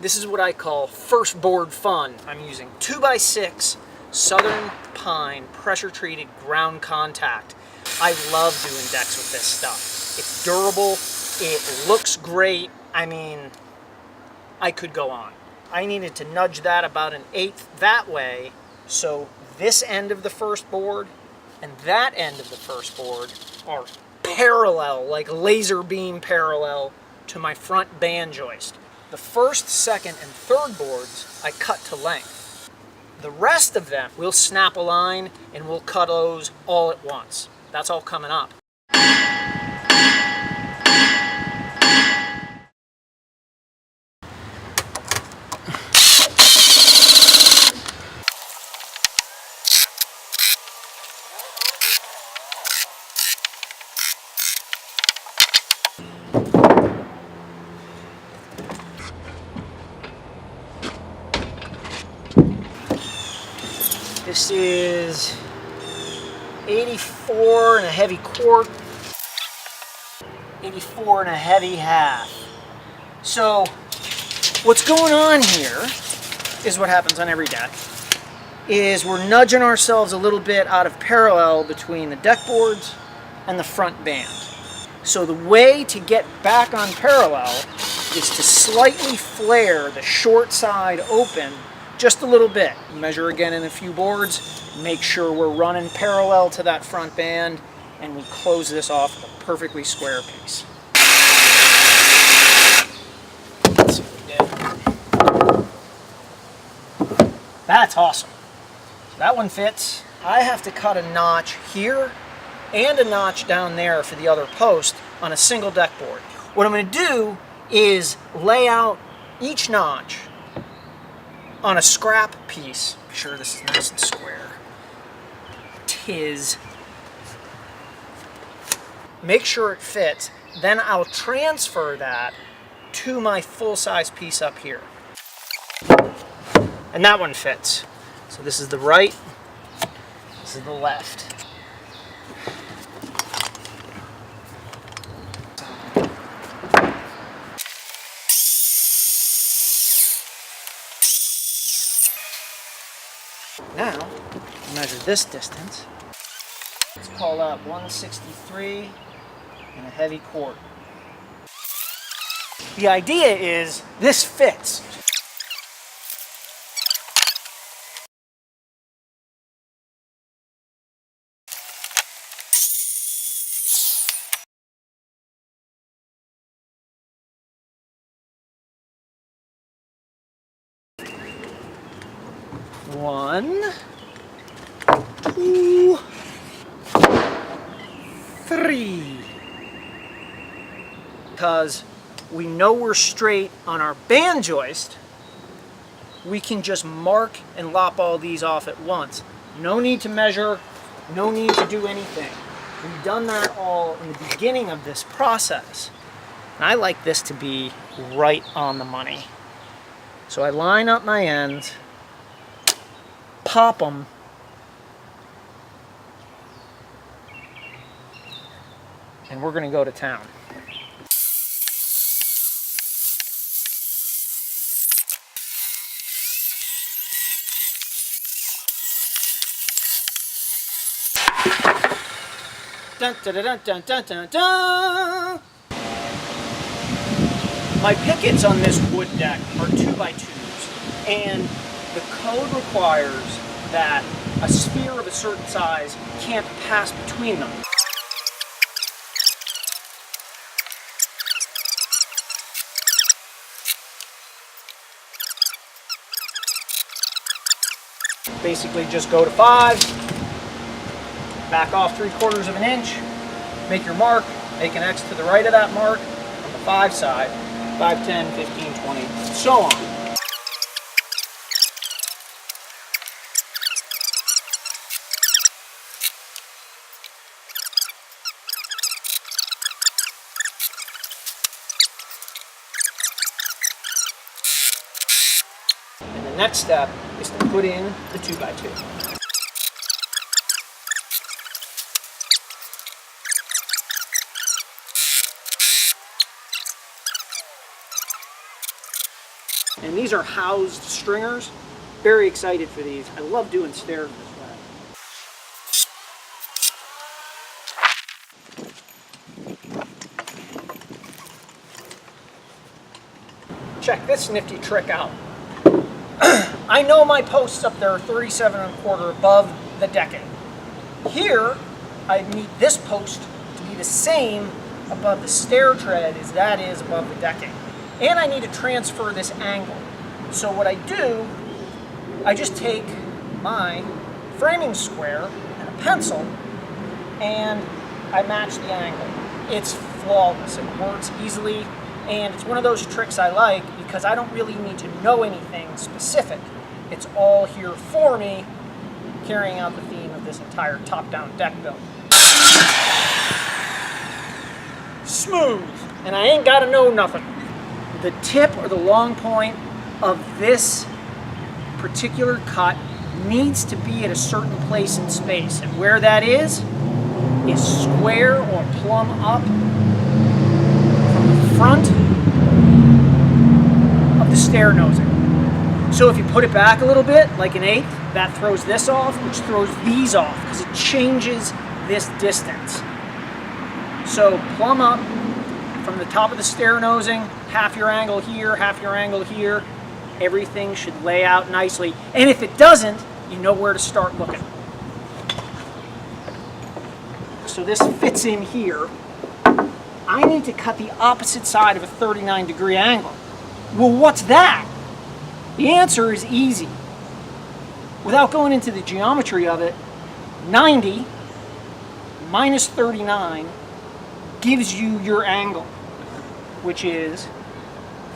This is what I call first board fun. I'm using 2x6 Southern Pine pressure treated ground contact. I love doing decks with this stuff. It's durable, it looks great. I mean, I could go on. I needed to nudge that about 1/8 that way, so this end of the first board and that end of the first board are parallel, like laser beam parallel to my front band joist. The first, second, and third boards I cut to length. The rest of them we'll snap a line and we'll cut those all at once. That's all coming up. This is 84 and a heavy quart, 84 and a heavy half. So what's going on here is what happens on every deck, is we're nudging ourselves a little bit out of parallel between the deck boards and the front band. So the way to get back on parallel is to slightly flare the short side open just a little bit. Measure again in a few boards, make sure we're running parallel to that front band, and we close this off with a perfectly square piece. Let's see what we did. That's awesome. So that one fits. I have to cut a notch here and a notch down there for the other post on a single deck board. What I'm going to do is lay out each notch on a scrap piece. Be sure this is nice and square. Tis. Make sure it fits. Then I'll transfer that to my full-size piece up here. And that one fits. So this is the right, this is the left. Now, measure this distance. Let's call that 163 and a heavy quart. The idea is this fits. One, two, three. Because we know we're straight on our band joist, we can just mark and lop all these off at once. No need to measure, no need to do anything. We've done that all in the beginning of this process. And I like this to be right on the money. So I line up my ends, pop them, and we're going to go to town. Dun, dun, dun, dun, dun, dun, dun. My pickets on this wood deck are 2x2s, and the code requires that a sphere of a certain size can't pass between them. Basically just go to 5, back off 3/4 of an inch, make your mark, make an X to the right of that mark on the 5 side, 5, 10, 15, 20, and so on. And the next step is to put in the 2x2. And these are housed stringers. Very excited for these. I love doing stairs this way. Check this nifty trick out. I know my posts up there are 37¼ above the decking. Here, I need this post to be the same above the stair tread as that is above the decking. And I need to transfer this angle. So what I do, I just take my framing square and a pencil and I match the angle. It's flawless, it works easily, and it's one of those tricks I like because I don't really need to know anything specific. It's all here for me, carrying out the theme of this entire top-down deck build. Smooth, and I ain't gotta know nothing. The tip or the long point of this particular cut needs to be at a certain place in space, and where that is square or plumb up from the front of the stair nosing. So if you put it back a little bit, like an eighth, that throws this off, which throws these off, because it changes this distance. So plumb up from the top of the stair nosing, half your angle here, half your angle here. Everything should lay out nicely. And if it doesn't, you know where to start looking. So this fits in here. I need to cut the opposite side of a 39-degree angle. Well, what's that? The answer is easy. Without going into the geometry of it, 90 minus 39 gives you your angle, which is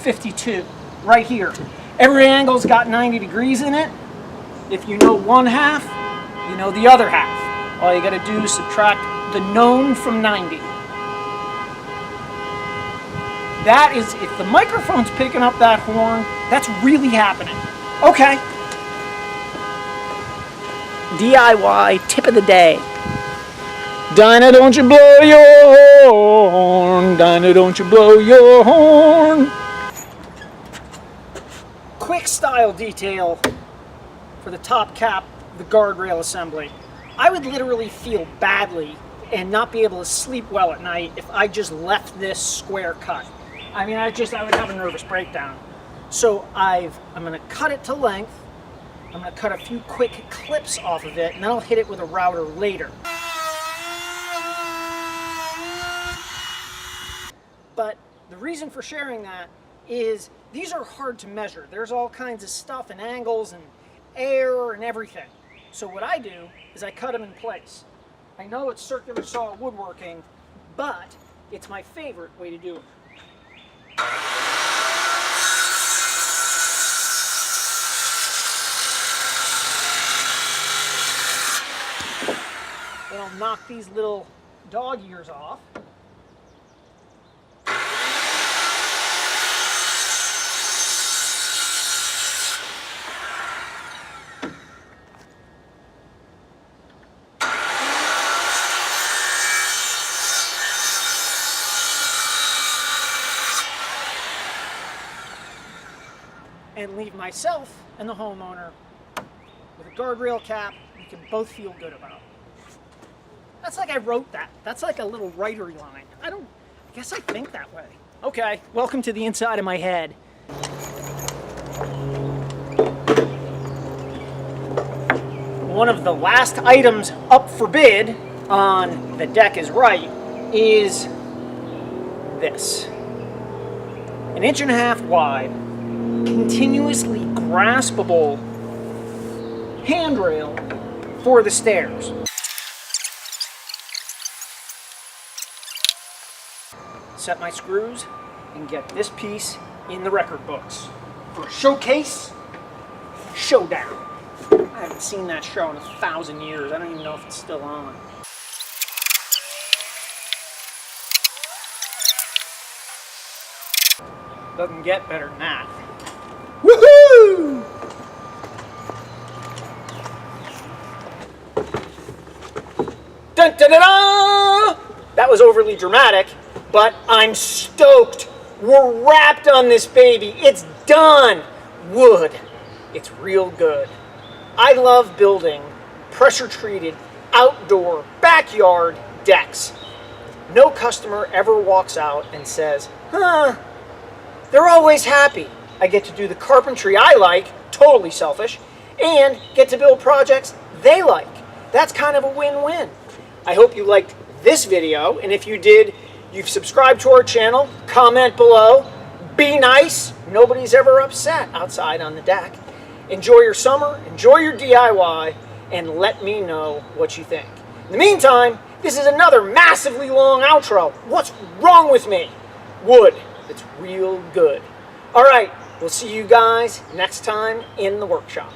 52, right here. Every angle's got 90 degrees in it. If you know one half, you know the other half. All you gotta do is subtract the known from 90. That is, if the microphone's picking up that horn, that's really happening. Okay. DIY tip of the day. Dinah, don't you blow your horn. Dinah, don't you blow your horn. Quick style detail for the top cap, the guardrail assembly. I would literally feel badly and not be able to sleep well at night if I just left this square cut. I mean, I would have a nervous breakdown. So I'm gonna cut it to length. I'm gonna cut a few quick clips off of it, and then I'll hit it with a router later. But the reason for sharing that is these are hard to measure. There's all kinds of stuff and angles and air and everything. So what I do is I cut them in place. I know it's circular saw woodworking, but it's my favorite way to do it. Then I'll knock these little dog ears off. And leave myself and the homeowner with a guardrail cap you can both feel good about. That's like I wrote that. That's like a little writery line. I guess I think that way. Okay, welcome to the inside of my head. One of the last items up for bid on The Deck is Right is this. 1.5 inches wide, continuously graspable handrail for the stairs. Set my screws and get this piece in the record books for Showcase Showdown. I haven't seen that show in 1,000 years. I don't even know if it's still on. Doesn't get better than that. Woohoo! Dun, dun, dun, dun! That was overly dramatic, but I'm stoked. We're wrapped on this baby. It's done. Wood. It's real good. I love building pressure-treated outdoor backyard decks. No customer ever walks out and says, huh, they're always happy. I get to do the carpentry I like, totally selfish, and get to build projects they like. That's kind of a win-win. I hope you liked this video, and if you did, you've subscribed to our channel, comment below, be nice, nobody's ever upset outside on the deck. Enjoy your summer, enjoy your DIY, and let me know what you think. In the meantime, this is another massively long outro. What's wrong with me? Wood. It's real good. All right, we'll see you guys next time in the workshop.